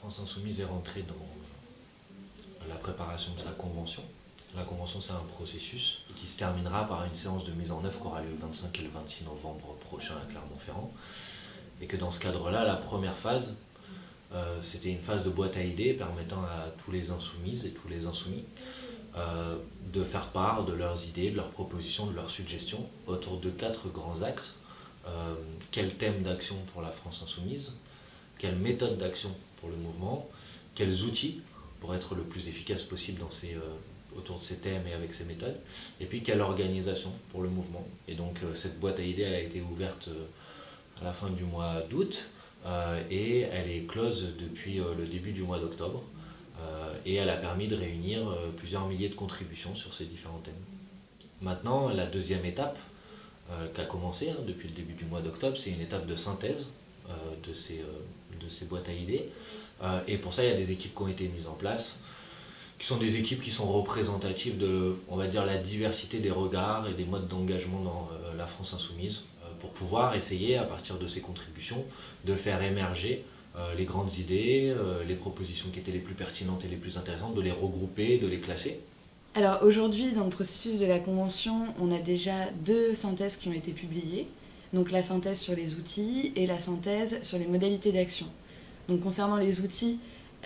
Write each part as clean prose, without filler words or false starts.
France Insoumise est rentrée dans la préparation de sa convention. La convention, c'est un processus qui se terminera par une séance de mise en œuvre qui aura lieu le 25 et le 26 novembre prochain à Clermont-Ferrand. Et que dans ce cadre-là, la première phase, c'était une phase de boîte à idées permettant à tous les insoumises et tous les insoumis de faire part de leurs idées, de leurs propositions, de leurs suggestions autour de 4 grands axes. Quel thème d'action pour la France insoumise, quelle méthode d'action pour le mouvement, quels outils pour être le plus efficace possible autour de ces thèmes et avec ces méthodes, et puis quelle organisation pour le mouvement. Et donc cette boîte à idées, elle a été ouverte à la fin du mois d'août et elle est close depuis le début du mois d'octobre et elle a permis de réunir plusieurs milliers de contributions sur ces différents thèmes. Maintenant, la deuxième étape qui a commencé depuis le début du mois d'octobre, c'est une étape de synthèse de ces boîtes à idées. Et pour ça, il y a des équipes qui ont été mises en place, qui sont des équipes qui sont représentatives de, on va dire, la diversité des regards et des modes d'engagement dans la France insoumise, pour pouvoir essayer, à partir de ces contributions, de faire émerger les grandes idées, les propositions qui étaient les plus pertinentes et les plus intéressantes, de les regrouper, de les classer. Alors aujourd'hui, dans le processus de la Convention, on a déjà 2 synthèses qui ont été publiées. Donc la synthèse sur les outils et la synthèse sur les modalités d'action. Donc concernant les outils,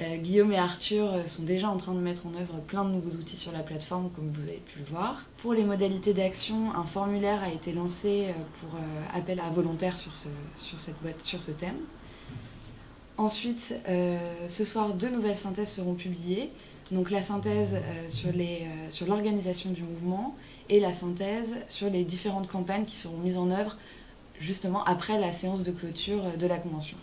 Guillaume et Arthur sont déjà en train de mettre en œuvre plein de nouveaux outils sur la plateforme, comme vous avez pu le voir. Pour les modalités d'action, un formulaire a été lancé pour appel à volontaires sur ce thème. Ensuite, ce soir, 2 nouvelles synthèses seront publiées. Donc la synthèse sur l'organisation du mouvement et la synthèse sur les différentes campagnes qui seront mises en œuvre justement après la séance de clôture de la Convention.